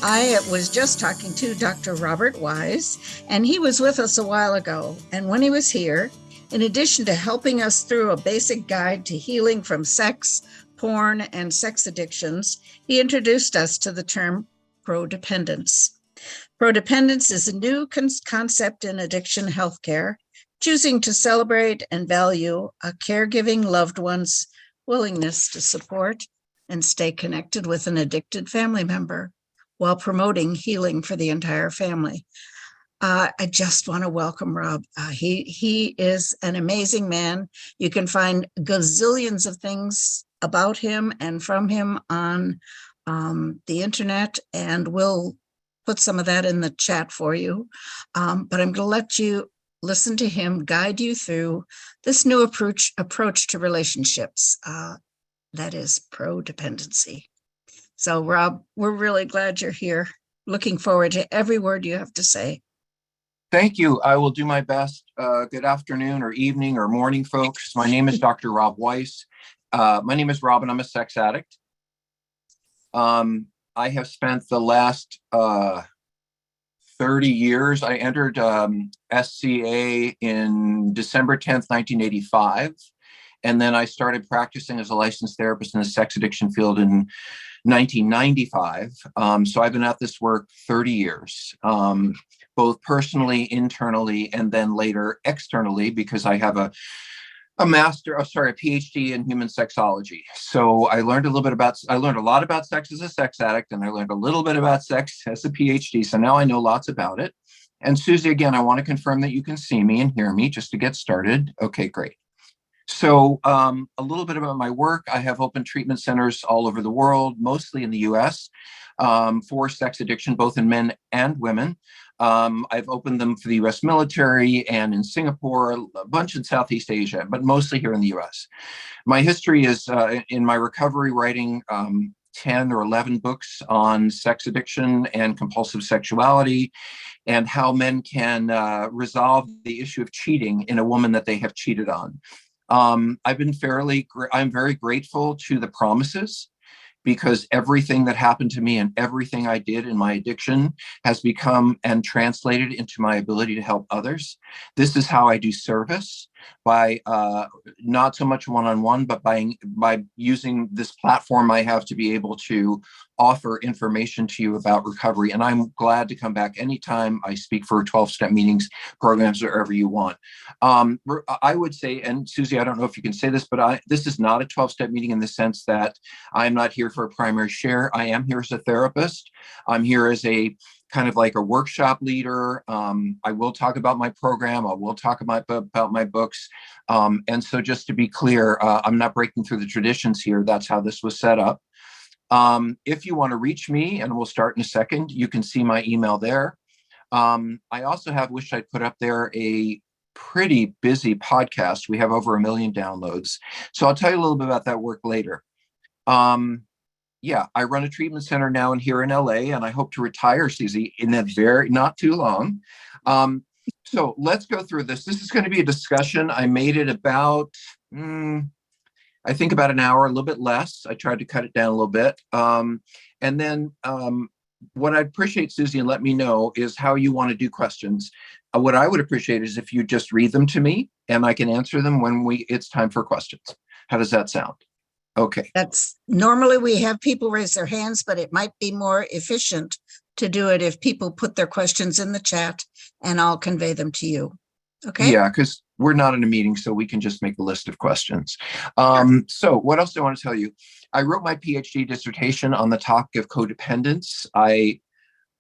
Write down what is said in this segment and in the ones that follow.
I was just talking to Dr. Robert Weiss, and he was with us a while ago. And when he was here, in addition to helping us through a basic guide to healing from sex, porn, and sex addictions, he introduced us to the term prodependence. Prodependence is a new concept in addiction healthcare, choosing to celebrate and value a caregiving loved one's willingness to support and stay connected with an addicted family member while promoting healing for the entire family. I just want to welcome Rob. He is an amazing man. You can find gazillions of things about him and from him on the internet, and we'll put some of that in the chat for you. But I'm going to let you listen to him guide you through this new approach to relationships. That is prodependency. So, Rob, we're really glad you're here. Looking forward to every word you have to say. Thank you. I will do my best. Good afternoon or evening or morning, folks. My name is Dr. Rob Weiss. My name is Rob, and I'm a sex addict. I have spent the last 30 years. I entered SCA in December 10th, 1985. And then I started practicing as a licensed therapist in the sex addiction field in 1995. So I've been at this work 30 years, both personally, internally, and then later externally, because I have a PhD in human sexology. So I learned a lot about sex as a sex addict, and I learned a little bit about sex as a PhD. So now I know lots about it. And Susie, again, I want to confirm that you can see me and hear me just to get started. Okay, great. So a little bit about my work. I have open treatment centers all over the world, mostly in the US, for sex addiction, both in men and women. I've opened them for the US military and in Singapore, a bunch in Southeast Asia, but mostly here in the US. My history is in my recovery, writing 10 or 11 books on sex addiction and compulsive sexuality, and how men can resolve the issue of cheating in a woman that they have cheated on. I'm very grateful to the promises, because everything that happened to me and everything I did in my addiction has become and translated into my ability to help others. This is how I do service, by not so much one-on-one, but by using this platform I have to be able to offer information to you about recovery. And I'm glad to come back anytime I speak for 12-step meetings, programs, wherever you want. I would say, and Susie, I don't know if you can say this, but this is not a 12-step meeting in the sense that I'm not here for a primary share. I am here as a therapist. I'm here as a kind of like a workshop leader. I will talk about my program. I will talk about my books. And so just to be clear, I'm not breaking through the traditions here. That's how this was set up. If you want to reach me, and we'll start in a second, you can see my email there. I also wished I'd put up there a pretty busy podcast. We have over 1 million downloads. So I'll tell you a little bit about that work later. I run a treatment center now here in LA, and I hope to retire, Susie, in not too long. So let's go through this. This is going to be a discussion. I made it about, I think about an hour, a little bit less. I tried to cut it down a little bit. And then what I'd appreciate, Susie, and let me know, is how you want to do questions. What I would appreciate is if you just read them to me, and I can answer them when it's time for questions. How does that sound? Okay. That's normally we have people raise their hands, but it might be more efficient to do it if people put their questions in the chat, and I'll convey them to you. Okay. Yeah, because we're not in a meeting, so we can just make a list of questions. So what else do I want to tell you? I wrote my PhD dissertation on the topic of codependence. I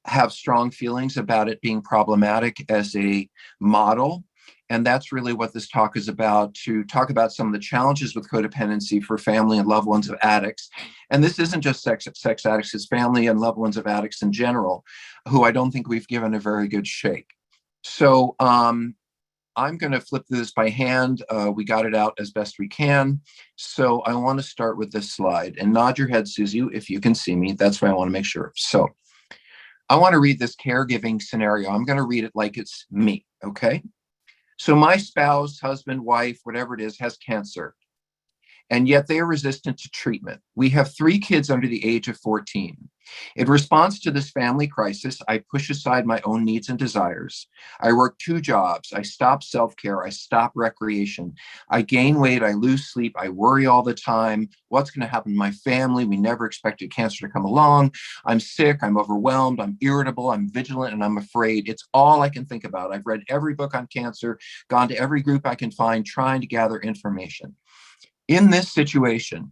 have strong feelings about it being problematic as a model. And that's really what this talk is about, to talk about some of the challenges with codependency for family and loved ones of addicts. And this isn't just sex addicts, it's family and loved ones of addicts in general, who I don't think we've given a very good shake. So I'm going to flip through this by hand. We got it out as best we can. So I want to start with this slide, and nod your head, Susie, if you can see me. That's what I want to make sure. So I want to read this caregiving scenario. I'm going to read it like it's me, okay? So my spouse, husband, wife, whatever it is, has cancer, and yet they are resistant to treatment. We have 3 kids under the age of 14. In response to this family crisis, I push aside my own needs and desires. I work 2 jobs. I stop self-care. I stop recreation. I gain weight. I lose sleep. I worry all the time. What's going to happen to my family? We never expected cancer to come along. I'm sick. I'm overwhelmed. I'm irritable. I'm vigilant, and I'm afraid. It's all I can think about. I've read every book on cancer, gone to every group I can find, trying to gather information. In this situation,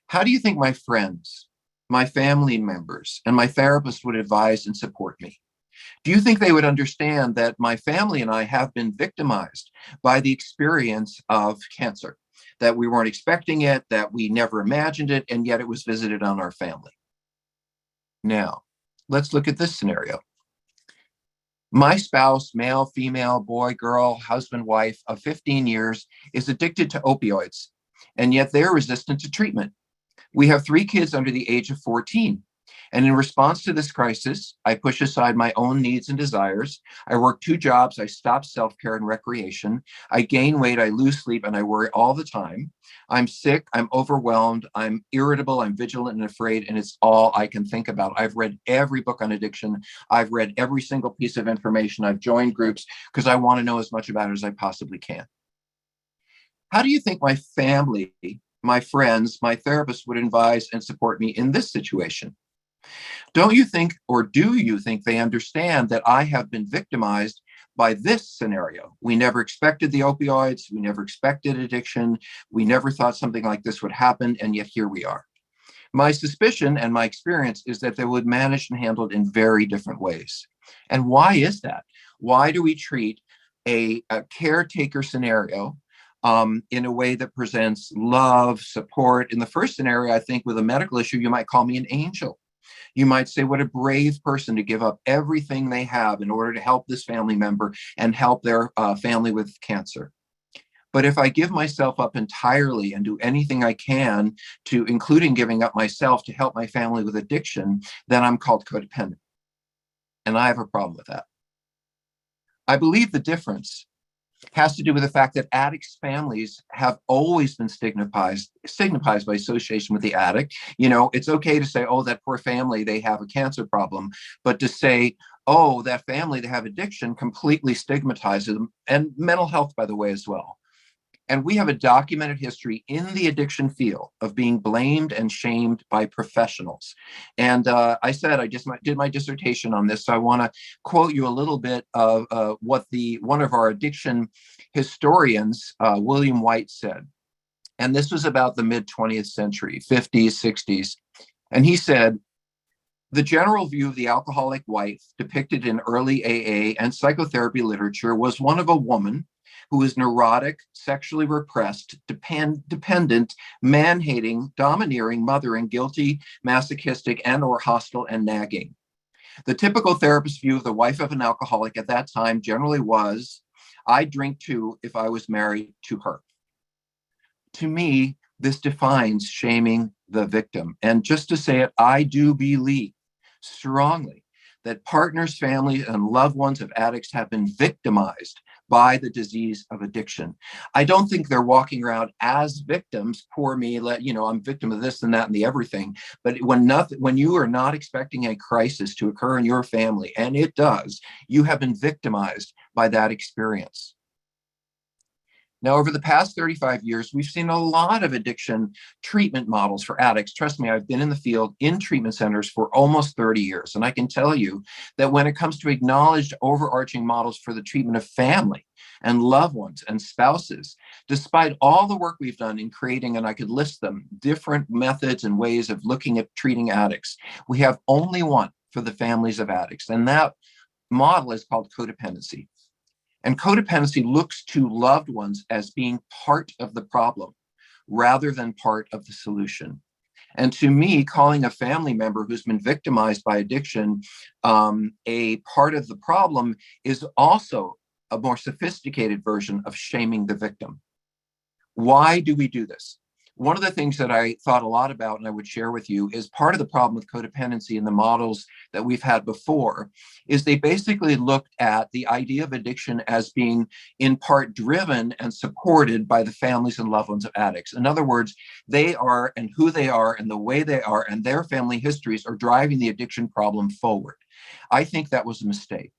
how do you think my friends, my family members, and my therapist would advise and support me? Do you think they would understand that my family and I have been victimized by the experience of cancer, that we weren't expecting it, that we never imagined it, and yet it was visited on our family? Now, let's look at this scenario. My spouse, male, female, boy, girl, husband, wife of 15 years, is addicted to opioids, and yet they're resistant to treatment. We have 3 kids under the age of 14. And in response to this crisis, I push aside my own needs and desires. I work 2 jobs. I stop self-care and recreation. I gain weight. I lose sleep, and I worry all the time. I'm sick. I'm overwhelmed. I'm irritable. I'm vigilant and afraid. And it's all I can think about. I've read every book on addiction. I've read every single piece of information. I've joined groups because I want to know as much about it as I possibly can. How do you think my family, my friends, my therapist would advise and support me in this situation? Don't you think, or do you think they understand that I have been victimized by this scenario? We never expected the opioids. We never expected addiction. We never thought something like this would happen. And yet here we are. My suspicion and my experience is that they would manage and handle it in very different ways. And why is that? Why do we treat a caretaker scenario in a way that presents love, support? In the first scenario, I think with a medical issue, you might call me an angel. You might say, what a brave person to give up everything they have in order to help this family member and help their family with cancer. But if I give myself up entirely and do anything I can to, including giving up myself to help my family with addiction, then I'm called codependent. And I have a problem with that. I believe the difference has to do with the fact that addicts' families have always been stigmatized by association with the addict. You know, it's okay to say, oh, that poor family, they have a cancer problem. But to say, oh, that family, they have addiction, completely stigmatizes them. And mental health, by the way, as well. And we have a documented history in the addiction field of being blamed and shamed by professionals. And I said I just did my dissertation on this, so I want to quote you a little bit of what one of our addiction historians, William Weiss, said. And this was about the mid-20th century, 50s, 60s. And he said, the general view of the alcoholic wife depicted in early AA and psychotherapy literature was one of a woman who is neurotic, sexually repressed, dependent, man-hating, domineering, mothering, guilty, masochistic, and or hostile and nagging. The typical therapist view of the wife of an alcoholic at that time generally was, I'd drink too if I was married to her. To me, this defines shaming the victim. And just to say it, I do believe strongly that partners, families, and loved ones of addicts have been victimized by the disease of addiction. I don't think they're walking around as victims, poor me, I'm victim of this and that and the everything. But when you are not expecting a crisis to occur in your family, and it does, you have been victimized by that experience. Now, over the past 35 years, we've seen a lot of addiction treatment models for addicts. Trust me, I've been in the field in treatment centers for almost 30 years. And I can tell you that when it comes to acknowledged overarching models for the treatment of family and loved ones and spouses, despite all the work we've done in creating, and I could list them, different methods and ways of looking at treating addicts, we have only one for the families of addicts. And that model is called codependency. And codependency looks to loved ones as being part of the problem rather than part of the solution. And to me, calling a family member who's been victimized by addiction a part of the problem is also a more sophisticated version of shaming the victim. Why do we do this? one of the things that I thought a lot about and I would share with you is part of the problem with codependency and the models that we've had before is they basically looked at the idea of addiction as being in part driven and supported by the families and loved ones of addicts. In other words, they are and who they are and the way they are and their family histories are driving the addiction problem forward. I think that was a mistake.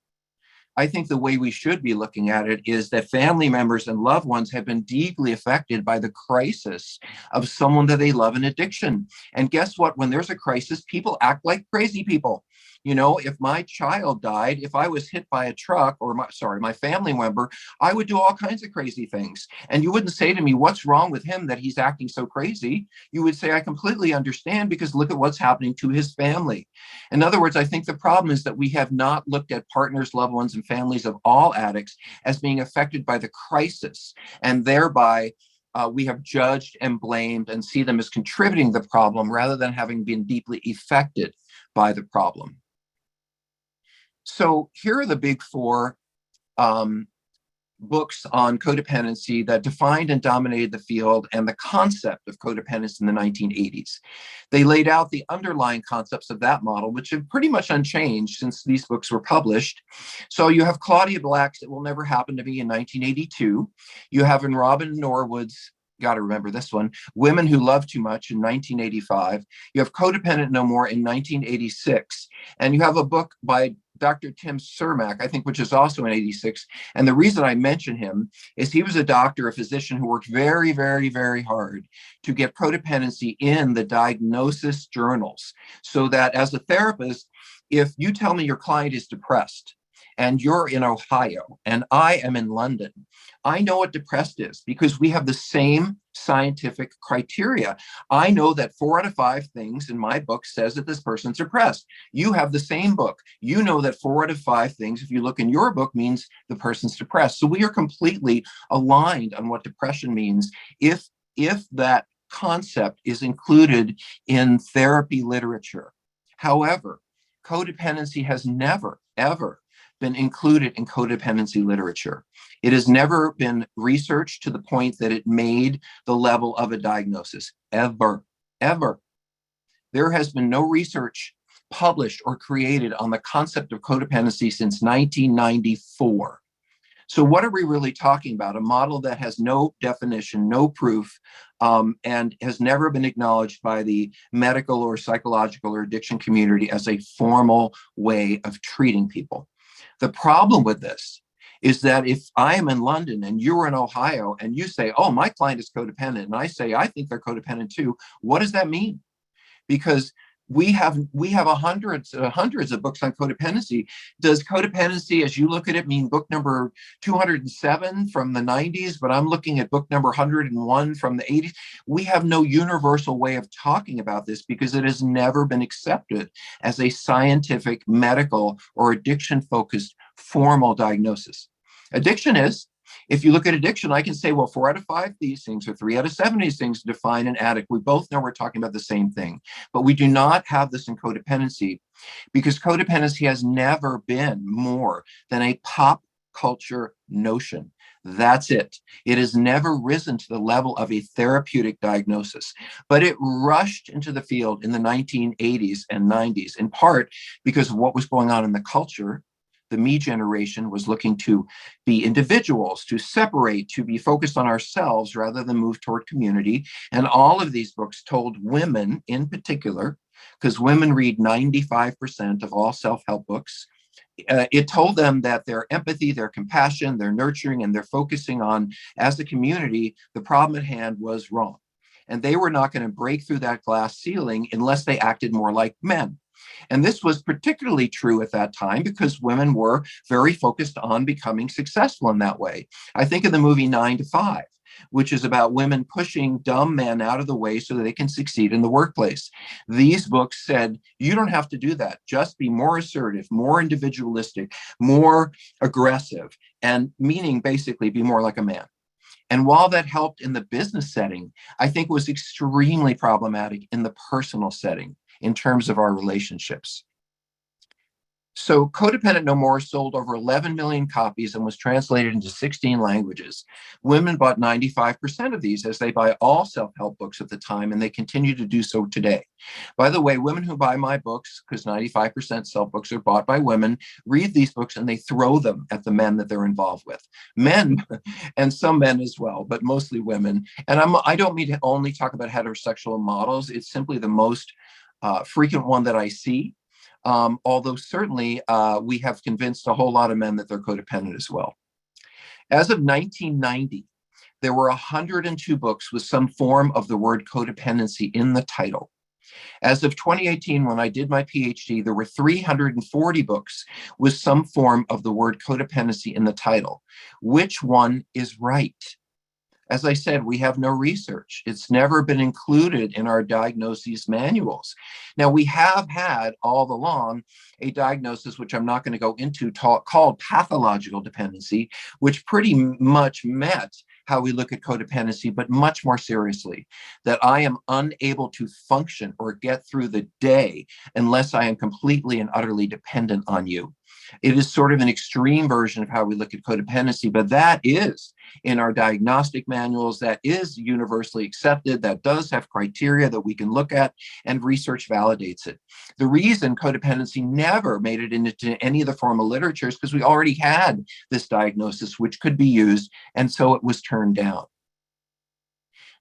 I think the way we should be looking at it is that family members and loved ones have been deeply affected by the crisis of someone that they love in addiction. And guess what? When there's a crisis, people act like crazy people. You know, if my child died, if I was hit by a truck or my family member, I would do all kinds of crazy things. And you wouldn't say to me, what's wrong with him that he's acting so crazy? You would say, I completely understand because look at what's happening to his family. In other words, I think the problem is that we have not looked at partners, loved ones, and families of all addicts as being affected by the crisis, and thereby we have judged and blamed and see them as contributing to the problem rather than having been deeply affected by the problem. So here are the big four books on codependency that defined and dominated the field and the concept of codependence in the 1980s. They laid out the underlying concepts of that model, which have pretty much unchanged since these books were published. So you have Claudia Black's It Will Never Happen to Me in 1982. You have in Robin Norwood's, got to remember this one, Women Who Love Too Much in 1985. You have Codependent No More in 1986. And you have a book by Dr. Tim Cermak, I think, which is also in 86. And the reason I mention him is he was a doctor, a physician who worked very, very, very hard to get codependency in the diagnosis journals so that as a therapist, if you tell me your client is depressed, and you're in Ohio and I am in London, I know what depressed is because we have the same scientific criteria. I know that 4 out of 5 things in my book says that this person's depressed. You have the same book. You know that 4 out of 5 things, if you look in your book, means the person's depressed. So we are completely aligned on what depression means if that concept is included in therapy literature. However, codependency has never, ever been included in codependency literature. It has never been researched to the point that it made the level of a diagnosis, ever. There has been no research published or created on the concept of codependency since 1994. So what are we really talking about? A model that has no definition, no proof, and has never been acknowledged by the medical or psychological or addiction community as a formal way of treating people. The problem with this is that if I am in London and you're in Ohio and you say, oh, my client is codependent, and I say, I think they're codependent too, what does that mean? Because we have hundreds of books on codependency. Does codependency, as you look at it, mean book number 207 from the 90s, but I'm looking at book number 101 from the 80s? We have no universal way of talking about this because it has never been accepted as a scientific, medical, or addiction-focused formal diagnosis. Addiction is. If you look at addiction, I can say, well, 4 out of 5 these things or 3 out of 7 of these things define an addict. We both know we're talking about the same thing, but we do not have this in codependency because codependency has never been more than a pop culture notion. That's it. It has never risen to the level of a therapeutic diagnosis, but it rushed into the field in the 1980s and 90s, in part because of what was going on in the culture. The me generation was looking to be individuals, to separate, to be focused on ourselves rather than move toward community. And all of these books told women in particular, because women read 95% of all self-help books, it told them that their empathy, their compassion, their nurturing, and their focusing on, as a community, the problem at hand was wrong. And they were not going to break through that glass ceiling unless they acted more like men. And this was particularly true at that time because women were very focused on becoming successful in that way. I think of the movie 9 to 5, which is about women pushing dumb men out of the way so that they can succeed in the workplace. These books said, you don't have to do that. Just be more assertive, more individualistic, more aggressive, and meaning basically be more like a man. And while that helped in the business setting, I think it was extremely problematic in the personal setting in terms of our relationships. So Codependent No More sold over 11 million copies and was translated into 16 languages. Women bought 95% of these, as they buy all self-help books at the time, and they continue to do so today. By the way, women who buy my books, because 95% self-books are bought by women, read these books and they throw them at the men that they're involved with. Men, and some men as well, but mostly women. And I don't mean to only talk about heterosexual models. It's simply the most frequent one that I see. Although certainly we have convinced a whole lot of men that they're codependent as well. As of 1990, there were 102 books with some form of the word codependency in the title. As of 2018, when I did my PhD, there were 340 books with some form of the word codependency in the title. Which one is right? As I said, we have no research. It's never been included in our diagnosis manuals. Now, we have had all along a diagnosis, which I'm not going to go into, called pathological dependency, which pretty much met how we look at codependency, but much more seriously, that I am unable to function or get through the day unless I am completely and utterly dependent on you. It is sort of an extreme version of how we look at codependency, but that is in our diagnostic manuals, that is universally accepted, that does have criteria that we can look at, and research validates it. The reason codependency never made it into any of the formal literature is because we already had this diagnosis, which could be used, and so it was turned down.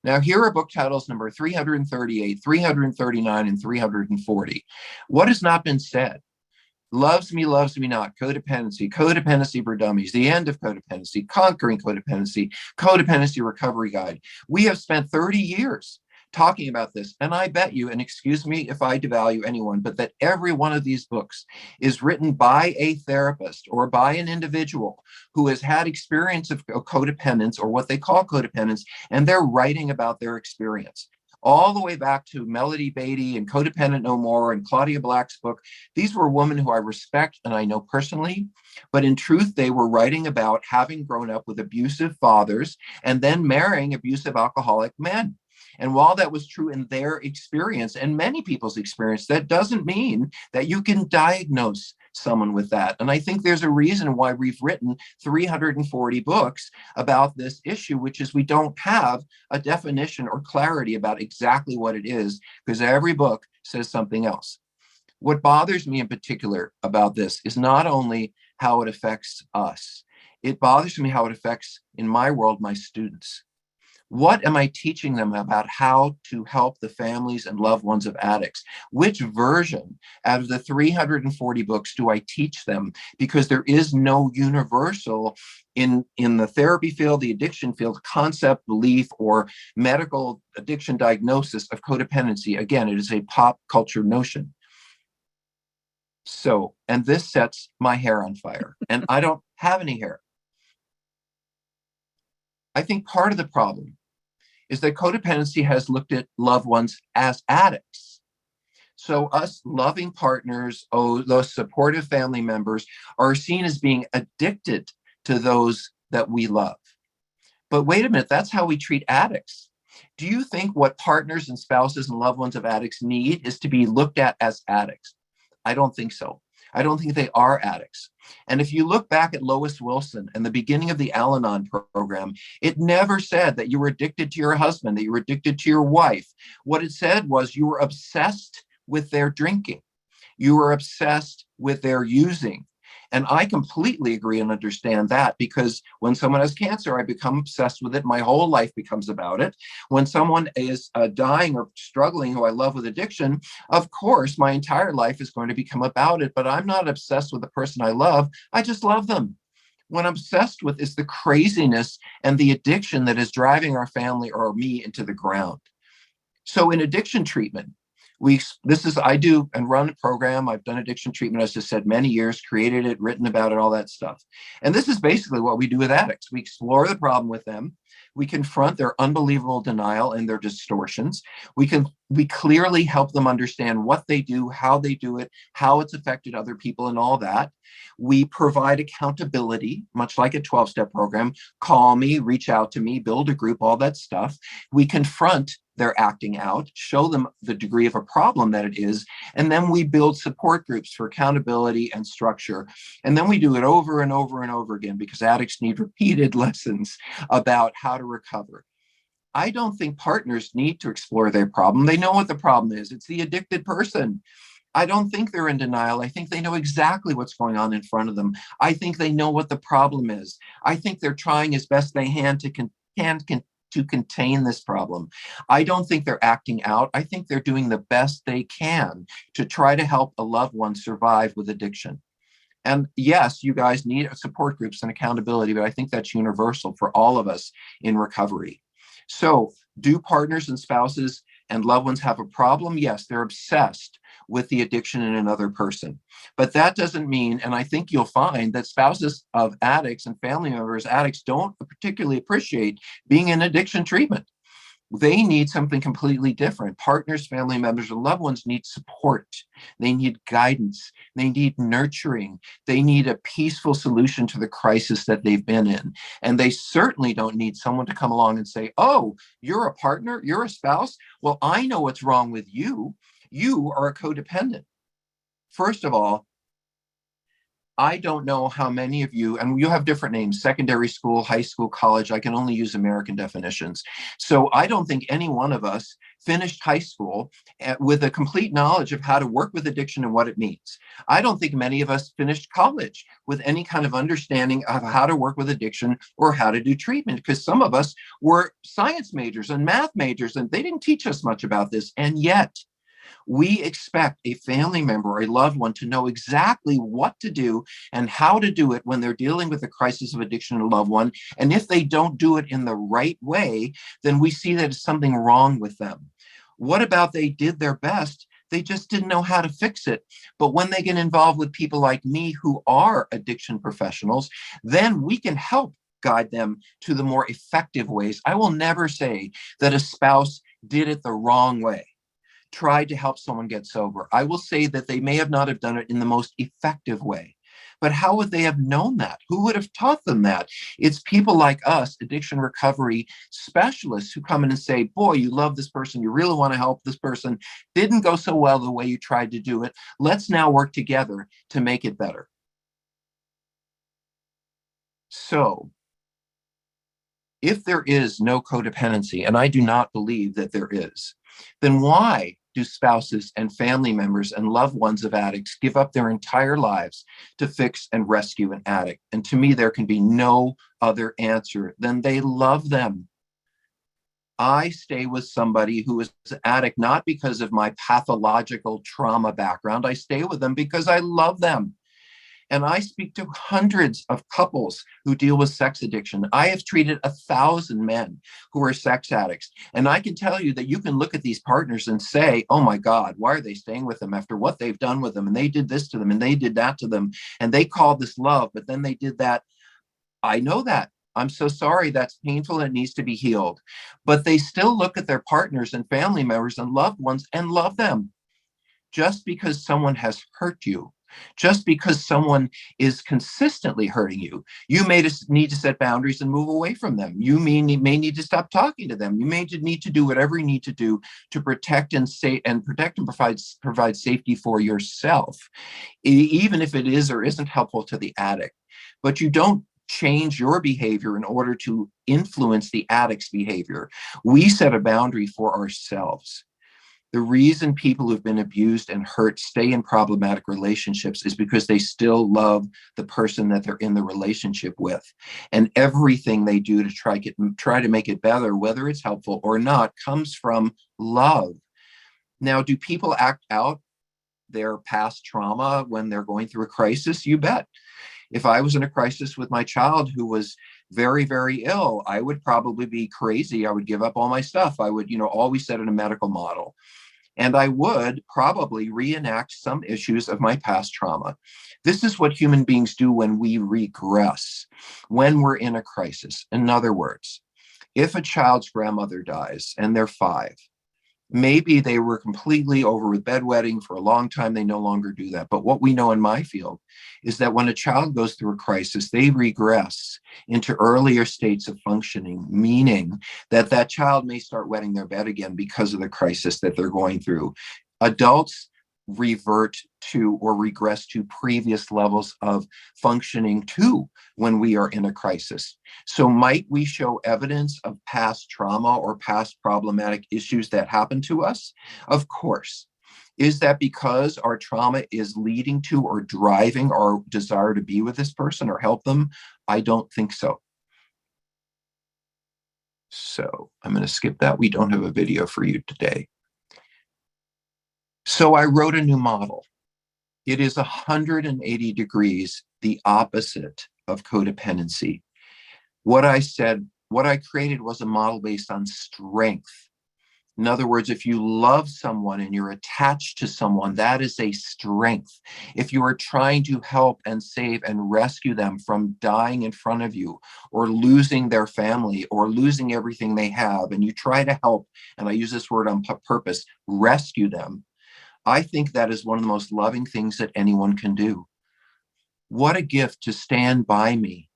Now, here are book titles number 338, 339, and 340. What has not been said? Loves Me Not, Codependency, Codependency for Dummies, The End of Codependency, Conquering Codependency, Codependency Recovery Guide. We have spent 30 years talking about this, and I bet you, and excuse me if I devalue anyone, but that every one of these books is written by a therapist or by an individual who has had experience of codependence, or what they call codependence, and they're writing about their experience. All the way back to Melody Beatty and Codependent No More and Claudia Black's book. These were women who I respect and I know personally, but in truth, they were writing about having grown up with abusive fathers and then marrying abusive alcoholic men. And while that was true in their experience and many people's experience, that doesn't mean that you can diagnose someone with that. And I think there's a reason why we've written 340 books about this issue, which is we don't have a definition or clarity about exactly what it is, because every book says something else. What bothers me in particular about this is not only how it affects us, it bothers me how it affects, in my world, my students. What am I teaching them about how to help the families and loved ones of addicts? Which version out of the 340 books do I teach them? Because there is no universal in the therapy field, the addiction field, concept, belief, or medical addiction diagnosis of codependency. Again, it is a pop culture notion. So, and this sets my hair on fire, and I don't have any hair. I think part of the problem is that codependency has looked at loved ones as addicts. So us loving partners, those supportive family members, are seen as being addicted to those that we love. But wait a minute, that's how we treat addicts. Do you think what partners and spouses and loved ones of addicts need is to be looked at as addicts? I don't think so. I don't think they are addicts. And if you look back at Lois Wilson and the beginning of the Al-Anon program, it never said that you were addicted to your husband, that you were addicted to your wife. What it said was you were obsessed with their drinking. You were obsessed with their using. And I completely agree and understand that, because when someone has cancer, I become obsessed with it. My whole life becomes about it. When someone is dying or struggling who I love with addiction, of course, my entire life is going to become about it. But I'm not obsessed with the person I love. I just love them. What I'm obsessed with is the craziness and the addiction that is driving our family or me into the ground. So in addiction treatment, I do and run a program. I've done addiction treatment, as I said, many years, created it, written about it, all that stuff. And this is basically what we do with addicts. We explore the problem with them. We confront their unbelievable denial and their distortions. We clearly help them understand what they do, how they do it, how it's affected other people, and all that. We provide accountability, much like a 12-step program. Call me, reach out to me, build a group, all that stuff. We confront their acting out, show them the degree of a problem that it is, and then we build support groups for accountability and structure. And then we do it over and over and over again because addicts need repeated lessons about how to recover. I don't think partners need to explore their problem. They know what the problem is. It's the addicted person. I don't think they're in denial. I think they know exactly what's going on in front of them. I think they know what the problem is. I think they're trying as best they can to contain this problem. I don't think they're acting out. I think they're doing the best they can to try to help a loved one survive with addiction. And yes, you guys need support groups and accountability, but I think that's universal for all of us in recovery. So, do partners and spouses and loved ones have a problem? Yes, they're obsessed with the addiction in another person. But that doesn't mean, and I think you'll find that spouses of addicts and family members of addicts don't particularly appreciate being in addiction treatment. They need something completely different. Partners, family members, and loved ones need support. They need guidance. They need nurturing. They need a peaceful solution to the crisis that they've been in. And they certainly don't need someone to come along and say, oh, you're a partner, you're a spouse. Well, I know what's wrong with you. You are a codependent. First of all, I don't know how many of you, and you have different names, secondary school, high school, college. I can only use American definitions. So I don't think any one of us finished high school with a complete knowledge of how to work with addiction and what it means. I don't think many of us finished college with any kind of understanding of how to work with addiction or how to do treatment, because some of us were science majors and math majors, and they didn't teach us much about this. And yet, we expect a family member or a loved one to know exactly what to do and how to do it when they're dealing with a crisis of addiction in a loved one. And if they don't do it in the right way, then we see that it's something wrong with them. What about they did their best? They just didn't know how to fix it. But when they get involved with people like me who are addiction professionals, then we can help guide them to the more effective ways. I will never say that a spouse did it the wrong way, tried to help someone get sober. I will say that they may have not have done it in the most effective way. But how would they have known that? Who would have taught them that? It's people like us, addiction recovery specialists, who come in and say, boy, you love this person. You really want to help this person. Didn't go so well the way you tried to do it. Let's now work together to make it better. So, if there is no codependency, and I do not believe that there is, then why do spouses and family members and loved ones of addicts give up their entire lives to fix and rescue an addict? And to me, there can be no other answer than they love them. I stay with somebody who is an addict, not because of my pathological trauma background. I stay with them because I love them. And I speak to hundreds of couples who deal with sex addiction. I have treated 1,000 men who are sex addicts. And I can tell you that you can look at these partners and say, oh my God, why are they staying with them after what they've done with them? And they did this to them and they did that to them. And they called this love, but then they did that. I know that. I'm so sorry. That's painful and it needs to be healed. But they still look at their partners and family members and loved ones and love them. Just because someone has hurt you, just because someone is consistently hurting you, you may need to set boundaries and move away from them. You may need to stop talking to them. You may need to do whatever you need to do to protect and provide safety for yourself, even if it is or isn't helpful to the addict. But you don't change your behavior in order to influence the addict's behavior. We set a boundary for ourselves. The reason people who've been abused and hurt stay in problematic relationships is because they still love the person that they're in the relationship with. And everything they do to try to make it better, whether it's helpful or not, comes from love. Now, do people act out their past trauma when they're going through a crisis? You bet. If I was in a crisis with my child who was very, very ill, I would probably be crazy. I would give up all my stuff. I would, always set in a medical model. And I would probably reenact some issues of my past trauma. This is what human beings do when we regress, when we're in a crisis. In other words, If a child's grandmother dies and they're 5, maybe they were completely over with bedwetting for a long time. They no longer do that. But what we know in my field is that when a child goes through a crisis, they regress into earlier states of functioning, meaning that that child may start wetting their bed again because of the crisis that they're going through. Adults revert to or regress to previous levels of functioning too when we are in a crisis. So might we show evidence of past trauma or past problematic issues that happened to us? Of course. Is that because our trauma is leading to or driving our desire to be with this person or help them? I don't think so. So I'm going to skip that. We don't have a video for you today. So I wrote a new model. It is 180 degrees the opposite of codependency. What I created was a model based on strength. In other words, if you love someone and you're attached to someone, that is a strength. If you are trying to help and save and rescue them from dying in front of you or losing their family or losing everything they have, and you try to help, and I use this word on purpose, rescue them, I think that is one of the most loving things that anyone can do. What a gift to stand by me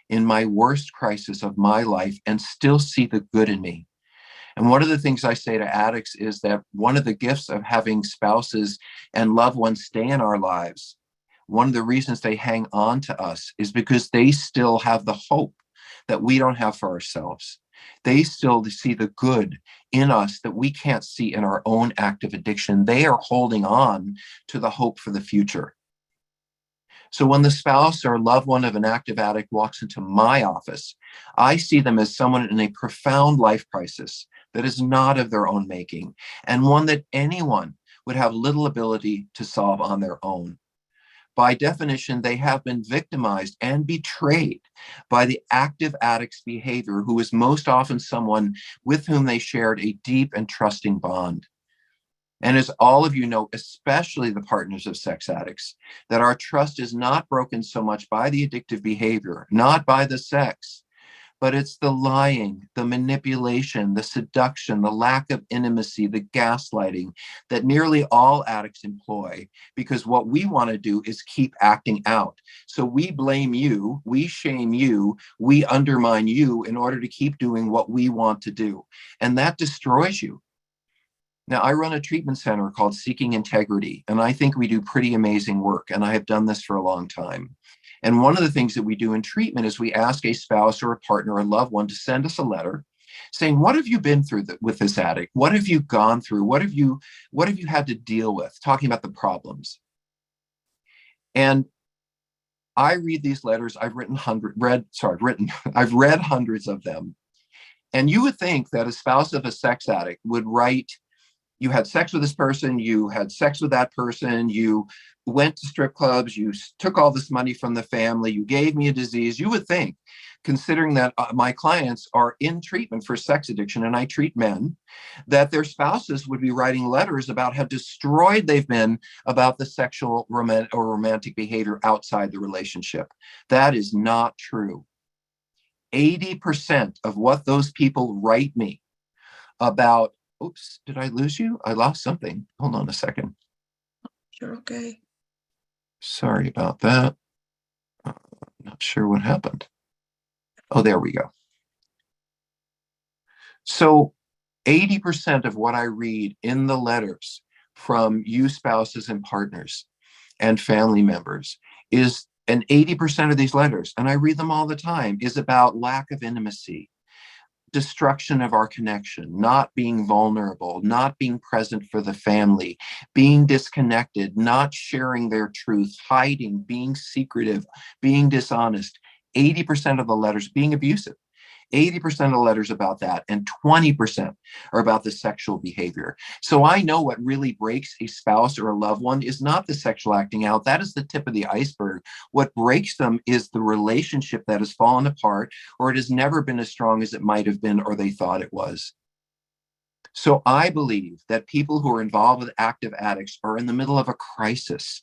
in my worst crisis of my life and still see the good in me. And one of the things I say to addicts is that one of the gifts of having spouses and loved ones stay in our lives, one of the reasons they hang on to us is because they still have the hope that we don't have for ourselves. They still see the good in us that we can't see in our own active addiction. They are holding on to the hope for the future. So when the spouse or loved one of an active addict walks into my office, I see them as someone in a profound life crisis that is not of their own making, and one that anyone would have little ability to solve on their own. By definition, they have been victimized and betrayed by the active addict's behavior, who is most often someone with whom they shared a deep and trusting bond. And as all of you know, especially the partners of sex addicts, that our trust is not broken so much by the addictive behavior, not by the sex, but it's the lying, the manipulation, the seduction, the lack of intimacy, the gaslighting that nearly all addicts employ, because what we want to do is keep acting out. So we blame you, we shame you, we undermine you in order to keep doing what we want to do. And that destroys you. Now, I run a treatment center called Seeking Integrity, and I think we do pretty amazing work, and I have done this for a long time. And one of the things that we do in treatment is we ask a spouse or a partner or a loved one to send us a letter saying, what have you been through with this addict? What have you gone through? What have you had to deal with? Talking about the problems. And I read these letters. I've read hundreds of them. And you would think that a spouse of a sex addict would write, you had sex with this person, you had sex with that person, you went to strip clubs, you took all this money from the family, you gave me a disease. You would think, considering that my clients are in treatment for sex addiction and I treat men, that their spouses would be writing letters about how destroyed they've been about the sexual or romantic behavior outside the relationship. That is not true. 80% of what those people write me about, oops, did I lose you? I lost something. Hold on a second. You're okay. Sorry about that. Not sure what happened. Oh, there we go. So 80% of what I read in the letters from you spouses and partners and family members is, and 80% of these letters, and I read them all the time, is about lack of intimacy, destruction of our connection, not being vulnerable, not being present for the family, being disconnected, not sharing their truth, hiding, being secretive, being dishonest. 80% of the letters being abusive. 80% of the letters about that, and 20% are about the sexual behavior. So I know what really breaks a spouse or a loved one is not the sexual acting out. That is the tip of the iceberg. What breaks them is the relationship that has fallen apart, or it has never been as strong as it might have been, or they thought it was. So I believe that people who are involved with active addicts are in the middle of a crisis.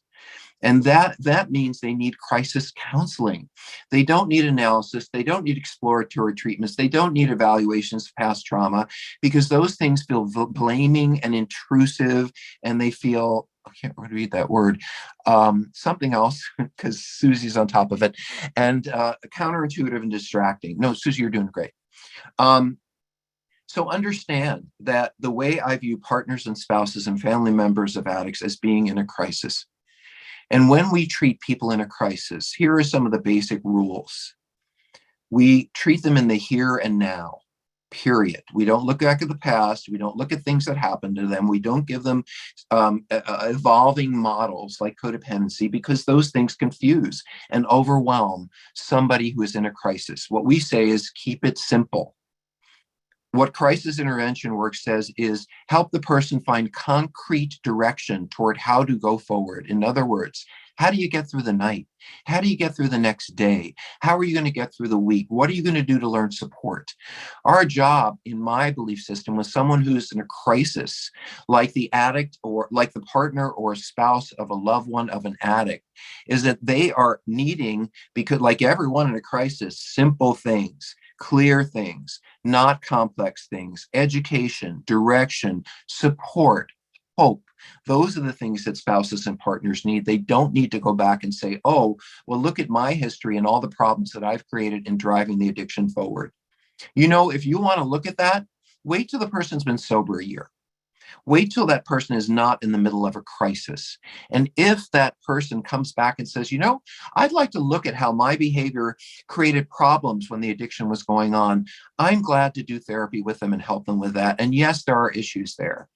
And that means they need crisis counseling. They don't need analysis. They don't need exploratory treatments. They don't need evaluations of past trauma, because those things feel blaming and intrusive, and they feel, I can't read that word, something else, because Susie's on top of it, and counterintuitive and distracting. No, Susie, you're doing great. So understand that the way I view partners and spouses and family members of addicts as being in a crisis. And when we treat people in a crisis, here are some of the basic rules. We treat them in the here and now, period. We don't look back at the past. We don't look at things that happened to them. We don't give them evolving models like codependency, because those things confuse and overwhelm somebody who is in a crisis. What we say is keep it simple. What crisis intervention work says is help the person find concrete direction toward how to go forward. In other words, how do you get through the night? How do you get through the next day? How are you going to get through the week? What are you going to do to learn support? Our job, in my belief system, with someone who's in a crisis, like the addict or like the partner or spouse of a loved one of an addict, is that they are needing, because like everyone in a crisis, simple things, clear things, not complex things, education, direction, support, hope. Those are the things that spouses and partners need. They don't need to go back and say, oh, well, look at my history and all the problems that I've created in driving the addiction forward. You know, if you want to look at that, wait till the person's been sober a year. Wait till that person is not in the middle of a crisis. And if that person comes back and says, you know, I'd like to look at how my behavior created problems when the addiction was going on, I'm glad to do therapy with them and help them with that. And yes, there are issues there.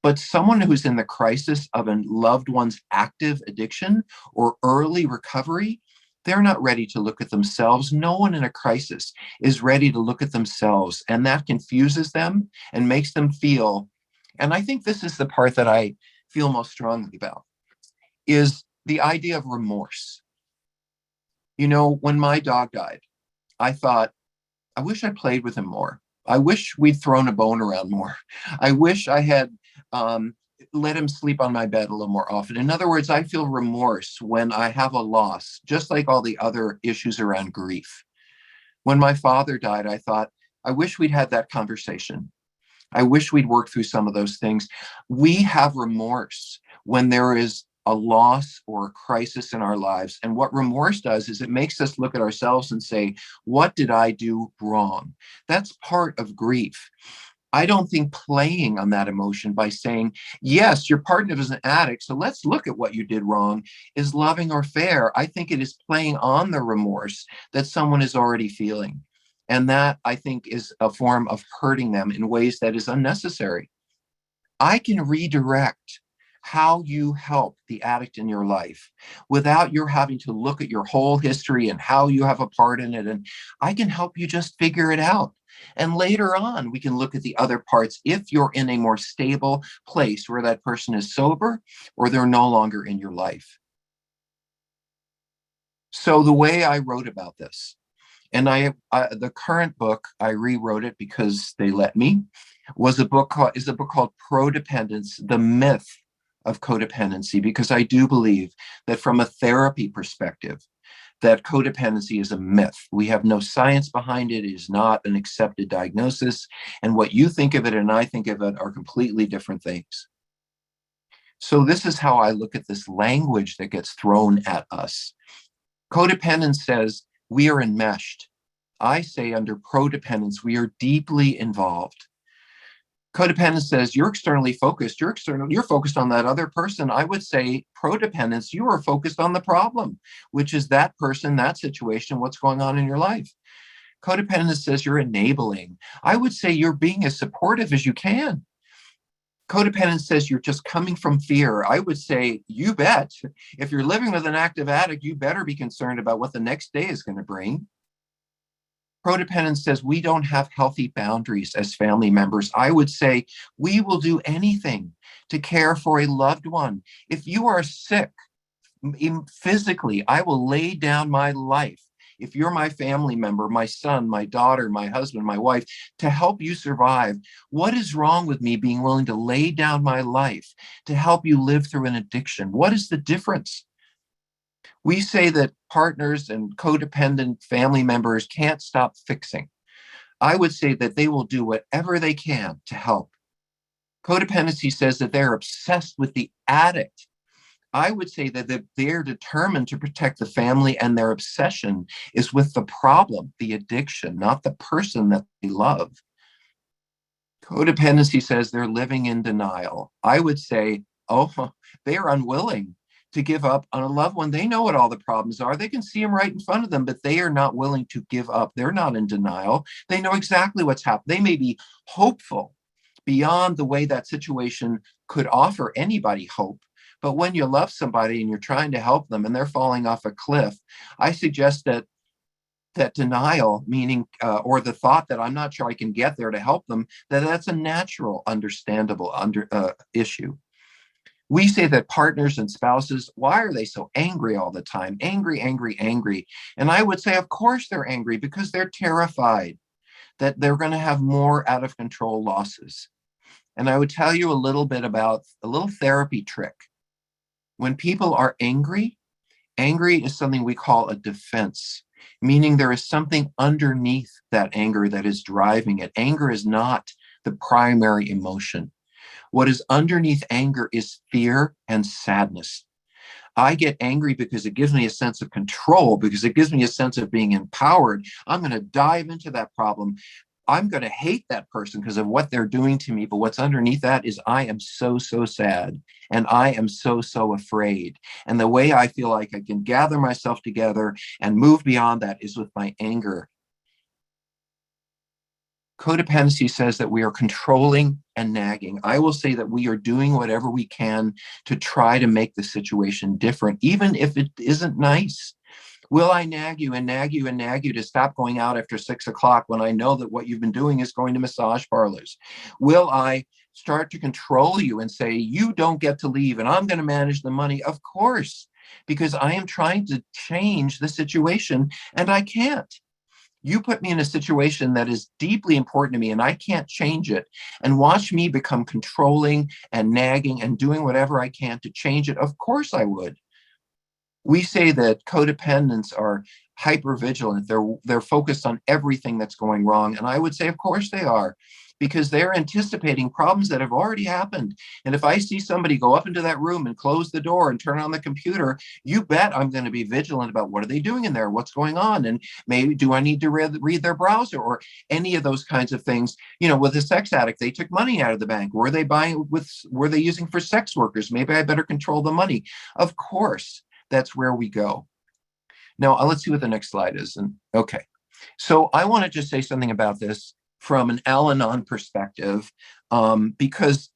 But someone who's in the crisis of a loved one's active addiction or early recovery, they're not ready to look at themselves. No one in a crisis is ready to look at themselves. And that confuses them and makes them feel, and I think this is the part that I feel most strongly about, is the idea of remorse. You know, when my dog died, I thought, I wish I played with him more. I wish we'd thrown a bone around more. I wish I had let him sleep on my bed a little more often. In other words, I feel remorse when I have a loss, just like all the other issues around grief. When my father died, I thought, I wish we'd had that conversation. I wish we'd worked through some of those things. We have remorse when there is a loss or a crisis in our lives. And what remorse does is it makes us look at ourselves and say, what did I do wrong? That's part of grief. I don't think playing on that emotion by saying, yes, your partner is an addict, so let's look at what you did wrong, is loving or fair. I think it is playing on the remorse that someone is already feeling. And that, I think, is a form of hurting them in ways that is unnecessary. I can redirect how you help the addict in your life without your having to look at your whole history and how you have a part in it. And I can help you just figure it out. And later on, we can look at the other parts if you're in a more stable place where that person is sober or they're no longer in your life. So the way I wrote about this, and the current book, I rewrote it because they let me, is a book called Prodependence, The Myth of Codependency, because I do believe that from a therapy perspective, that codependency is a myth. We have no science behind it. It is not an accepted diagnosis. And what you think of it and I think of it are completely different things. So this is how I look at this language that gets thrown at us. Codependence says we are enmeshed. I say under prodependence, we are deeply involved. Codependence says you're externally focused. You're focused on that other person. I would say prodependence, you are focused on the problem, which is that person, that situation, what's going on in your life. Codependence says you're enabling. I would say you're being as supportive as you can. Codependence says you're just coming from fear. I would say, you bet. If you're living with an active addict, you better be concerned about what the next day is going to bring. Prodependence says we don't have healthy boundaries as family members. I would say we will do anything to care for a loved one. If you are sick physically, I will lay down my life if you're my family member, my son, my daughter, my husband, my wife, to help you survive, what is wrong with me being willing to lay down my life to help you live through an addiction? What is the difference? We say that partners and codependent family members can't stop fixing. I would say that they will do whatever they can to help. Codependency says that they're obsessed with the addict. I would say that they're determined to protect the family, and their obsession is with the problem, the addiction, not the person that they love. Codependency says they're living in denial. I would say, oh, they are unwilling to give up on a loved one. They know what all the problems are. They can see them right in front of them, but they are not willing to give up. They're not in denial. They know exactly what's happened. They may be hopeful beyond the way that situation could offer anybody hope. But when you love somebody and you're trying to help them and they're falling off a cliff, I suggest that denial, meaning, or the thought that I'm not sure I can get there to help them, that's a natural, understandable issue. We say that partners and spouses, why are they so angry all the time? Angry, angry, angry. And I would say, of course they're angry because they're terrified that they're going to have more out of control losses. And I would tell you a little bit about a little therapy trick. When people are angry, angry is something we call a defense, meaning there is something underneath that anger that is driving it. Anger is not the primary emotion. What is underneath anger is fear and sadness. I get angry because it gives me a sense of control, because it gives me a sense of being empowered. I'm going to dive into that problem. I'm going to hate that person because of what they're doing to me. But what's underneath that is I am so, so sad. And I am so, so afraid. And the way I feel like I can gather myself together and move beyond that is with my anger. Codependency says that we are controlling and nagging. I will say that we are doing whatever we can to try to make the situation different, even if it isn't nice. Will I nag you and nag you and nag you to stop going out after 6 o'clock when I know that what you've been doing is going to massage parlors? Will I start to control you and say, you don't get to leave and I'm going to manage the money? Of course, because I am trying to change the situation and I can't. You put me in a situation that is deeply important to me and I can't change it, and watch me become controlling and nagging and doing whatever I can to change it. Of course I would. We say that codependents are hypervigilant. They're focused on everything that's going wrong. And I would say, of course they are, because they're anticipating problems that have already happened. And if I see somebody go up into that room and close the door and turn on the computer, you bet I'm going to be vigilant about what are they doing in there? What's going on? And maybe do I need to read their browser or any of those kinds of things? You know, with a sex addict, they took money out of the bank. Were they using for sex workers? Maybe I better control the money. Of course, that's where we go. Now, let's see what the next slide is. And okay, so I want to just say something about this from an Al-Anon perspective, because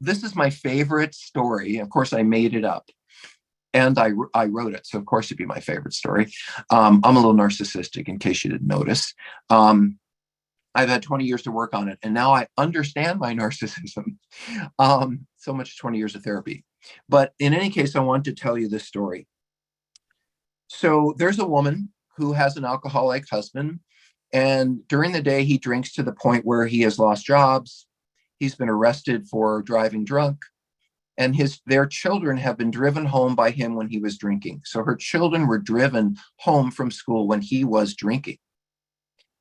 this is my favorite story. Of course, I made it up and I wrote it. So of course it'd be my favorite story. I'm a little narcissistic in case you didn't notice. I've had 20 years to work on it. And now I understand my narcissism. So much 20 years of therapy. But in any case, I want to tell you this story. So there's a woman who has an alcoholic husband. And during the day, he drinks to the point where he has lost jobs. He's been arrested for driving drunk. And their children have been driven home by him when he was drinking. So her children were driven home from school when he was drinking.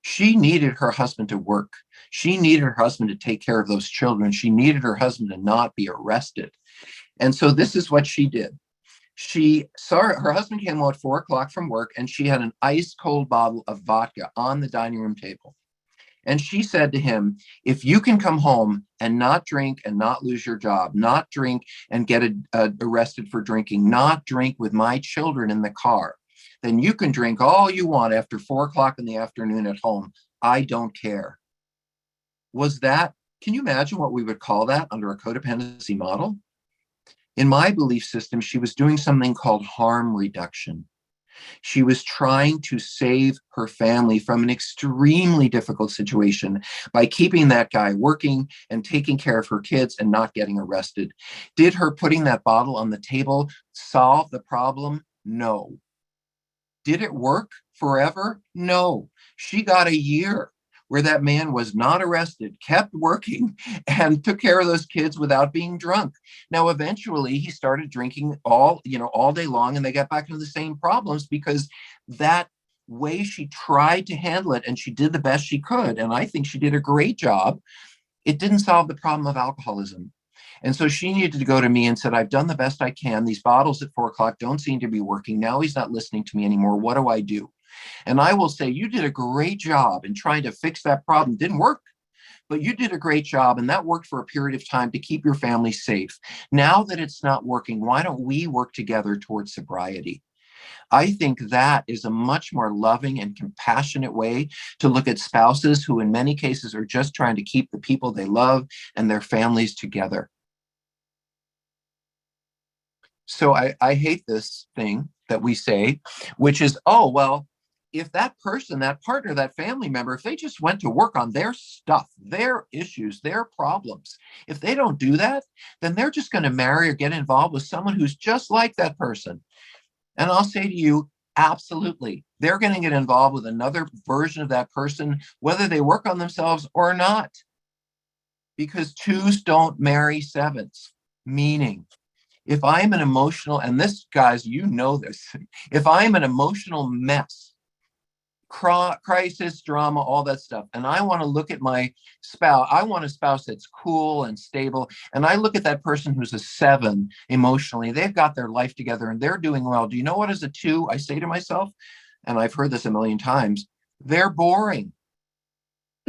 She needed her husband to work. She needed her husband to take care of those children. She needed her husband to not be arrested. And so this is what she did. She saw her husband came home at 4 o'clock from work, and she had an ice cold bottle of vodka on the dining room table. And she said to him, if you can come home and not drink and not lose your job, not drink and get arrested for drinking, not drink with my children in the car, then you can drink all you want after 4 o'clock in the afternoon at home. I don't care. Can you imagine what we would call that under a codependency model? In my belief system, she was doing something called harm reduction. She was trying to save her family from an extremely difficult situation by keeping that guy working and taking care of her kids and not getting arrested. Did her putting that bottle on the table solve the problem? No. Did it work forever? No. She got a year where that man was not arrested, kept working, and took care of those kids without being drunk. Now, eventually, he started drinking all day long, and they got back into the same problems because that way she tried to handle it, and she did the best she could. And I think she did a great job. It didn't solve the problem of alcoholism. And so she needed to go to me and said, I've done the best I can. These bottles at 4 o'clock don't seem to be working. Now he's not listening to me anymore. What do I do? And I will say, you did a great job in trying to fix that problem. Didn't work, but you did a great job. And that worked for a period of time to keep your family safe. Now that it's not working, why don't we work together towards sobriety? I think that is a much more loving and compassionate way to look at spouses who in many cases are just trying to keep the people they love and their families together. So I hate this thing that we say, which is, oh, well, if that person, that partner, that family member, if they just went to work on their stuff, their issues, their problems, if they don't do that, then they're just going to marry or get involved with someone who's just like that person. And I'll say to you, absolutely, they're going to get involved with another version of that person, whether they work on themselves or not, because twos don't marry sevens, meaning if I'm an emotional, and this, guys, you know this, if I'm an emotional mess, crisis, drama, all that stuff, and I want to look at my spouse, I want a spouse that's cool and stable, and I look at that person who's a 7 emotionally, they've got their life together and they're doing well. Do you know what, as a 2, I say to myself, and I've heard this a million times, they're boring.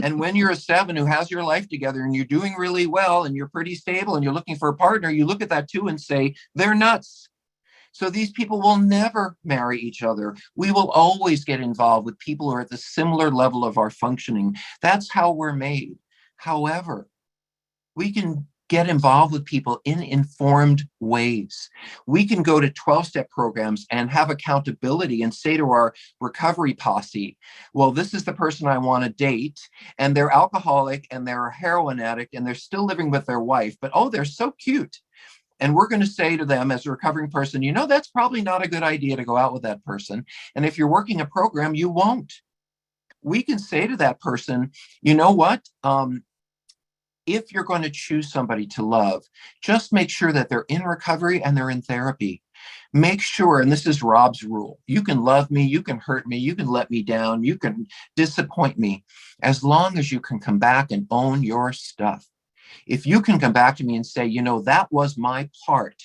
And when you're a 7 who has your life together and you're doing really well and you're pretty stable and you're looking for a partner, you look at that 2 and say, they're nuts. So these people will never marry each other. We will always get involved with people who are at the similar level of our functioning. That's how we're made. However, we can get involved with people in informed ways. We can go to 12-step programs and have accountability and say to our recovery posse, well, this is the person I want to date, and they're alcoholic and they're a heroin addict and they're still living with their wife, but oh, they're so cute. And we're going to say to them as a recovering person, you know, that's probably not a good idea to go out with that person. And if you're working a program, you won't. We can say to that person, you know what? If you're going to choose somebody to love, just make sure that they're in recovery and they're in therapy. Make sure, and this is Rob's rule, you can love me, you can hurt me, you can let me down, you can disappoint me, as long as you can come back and own your stuff. If you can come back to me and say, you know, that was my part.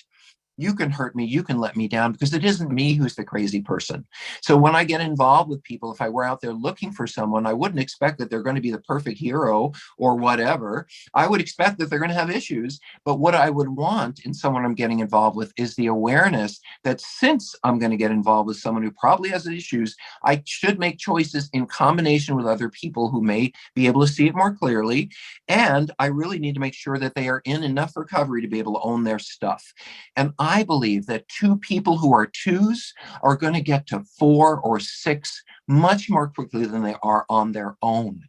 You can hurt me, you can let me down, because it isn't me who's the crazy person. So when I get involved with people, if I were out there looking for someone, I wouldn't expect that they're going to be the perfect hero or whatever. I would expect that they're going to have issues. But what I would want in someone I'm getting involved with is the awareness that since I'm going to get involved with someone who probably has issues, I should make choices in combination with other people who may be able to see it more clearly. And I really need to make sure that they are in enough recovery to be able to own their stuff. And I believe that 2 people who are 2s are going to get to 4 or 6 much more quickly than they are on their own.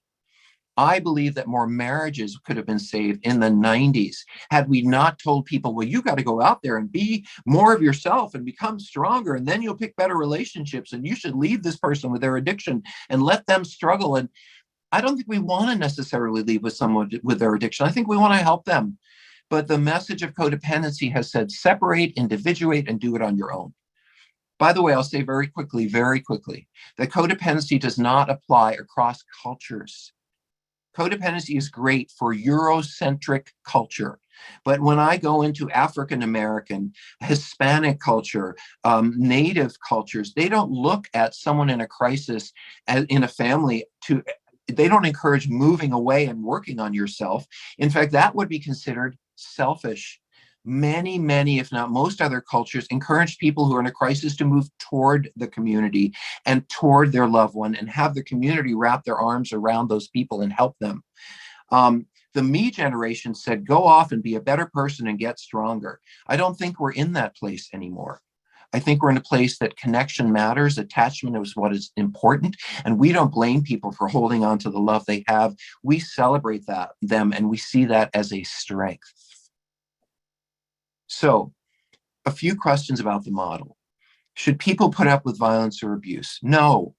I believe that more marriages could have been saved in the 90s had we not told people, well, you got to go out there and be more of yourself and become stronger, and then you'll pick better relationships, and you should leave this person with their addiction and let them struggle. And I don't think we want to necessarily leave with someone with their addiction. I think we want to help them. But the message of codependency has said, separate, individuate, and do it on your own. By the way, I'll say very quickly, that codependency does not apply across cultures. Codependency is great for Eurocentric culture. But when I go into African American, Hispanic culture, Native cultures, they don't look at someone in a crisis in a family they don't encourage moving away and working on yourself. In fact, that would be considered selfish. Many, if not most other cultures encourage people who are in a crisis to move toward the community and toward their loved one and have the community wrap their arms around those people and help them. The me generation said, go off and be a better person and get stronger. I don't think we're in that place anymore. I think we're in a place that connection matters, attachment is what is important, and we don't blame people for holding on to the love they have. We celebrate them, and we see that as a strength. So, a few questions about the model. Should people put up with violence or abuse? No.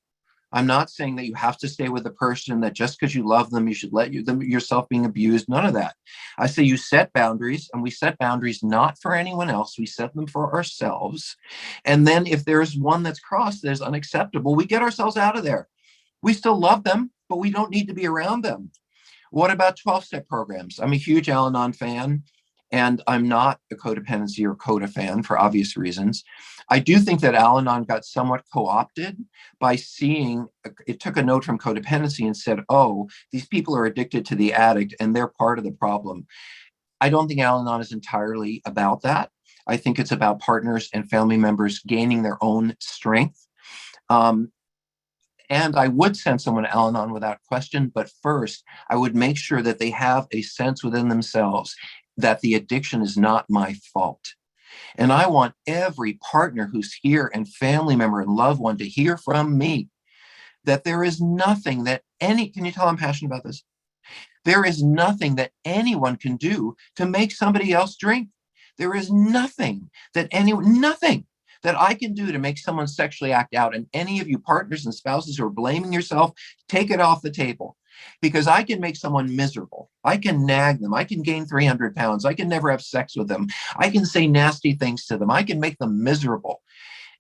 I'm not saying that you have to stay with a person, that just because you love them, you should let them yourself being abused. None of that. I say you set boundaries, and we set boundaries not for anyone else. We set them for ourselves. And then if there's one that's crossed that is unacceptable, we get ourselves out of there. We still love them, but we don't need to be around them. What about 12-step programs? I'm a huge Al-Anon fan, and I'm not a codependency or Coda fan for obvious reasons. I do think that Al-Anon got somewhat co-opted by seeing, it took a note from Codependency and said, oh, these people are addicted to the addict and they're part of the problem. I don't think Al-Anon is entirely about that. I think it's about partners and family members gaining their own strength. And I would send someone to Al-Anon without question, but first, I would make sure that they have a sense within themselves that the addiction is not my fault. And I want every partner who's here and family member and loved one to hear from me that there is nothing that can you tell I'm passionate about this? There is nothing that anyone can do to make somebody else drink. There is nothing that I can do to make someone sexually act out. And any of you partners and spouses who are blaming yourself, take it off the table. Because I can make someone miserable. I can nag them. I can gain 300 pounds. I can never have sex with them. I can say nasty things to them. I can make them miserable.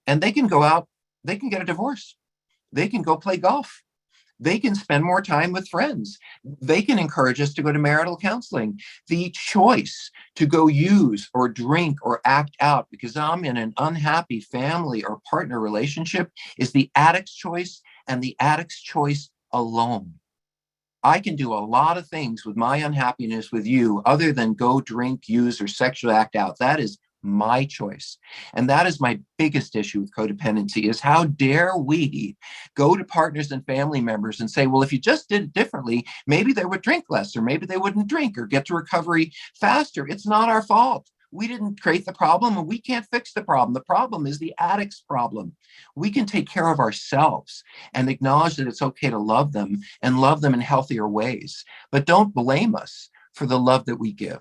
And they can go out, they can get a divorce. They can go play golf. They can spend more time with friends. They can encourage us to go to marital counseling. The choice to go use or drink or act out because I'm in an unhappy family or partner relationship is the addict's choice and the addict's choice alone. I can do a lot of things with my unhappiness with you other than go drink, use, or sexually act out. That is my choice. And that is my biggest issue with codependency is how dare we go to partners and family members and say, well, if you just did it differently, maybe they would drink less, or maybe they wouldn't drink or get to recovery faster. It's not our fault. We didn't create the problem and we can't fix the problem. The problem is the addict's problem. We can take care of ourselves and acknowledge that it's okay to love them and love them in healthier ways, but don't blame us for the love that we give.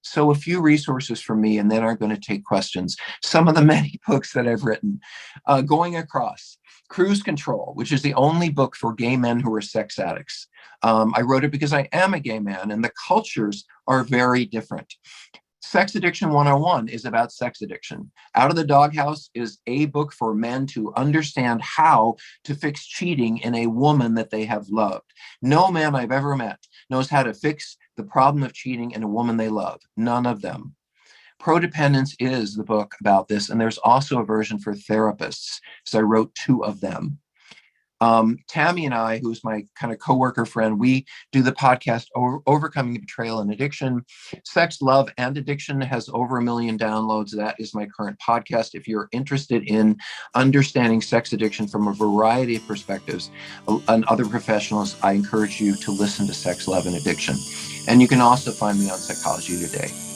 So a few resources from me, and then I'm going to take questions. Some of the many books that I've written, Going Across, Cruise Control, which is the only book for gay men who are sex addicts. I wrote it because I am a gay man and the cultures are very different. Sex Addiction 101 is about sex addiction. Out of the Doghouse is a book for men to understand how to fix cheating in a woman that they have loved. No man I've ever met knows how to fix the problem of cheating in a woman they love. None of them. Prodependence is the book about this, and there's also a version for therapists. So I wrote 2 of them. Tammy and I, who's my kind of coworker friend, we do the podcast Overcoming Betrayal and Addiction. Sex, Love, and Addiction has over 1 million downloads. That is my current podcast. If you're interested in understanding sex addiction from a variety of perspectives and other professionals, I encourage you to listen to Sex, Love, and Addiction. And you can also find me on Psychology Today.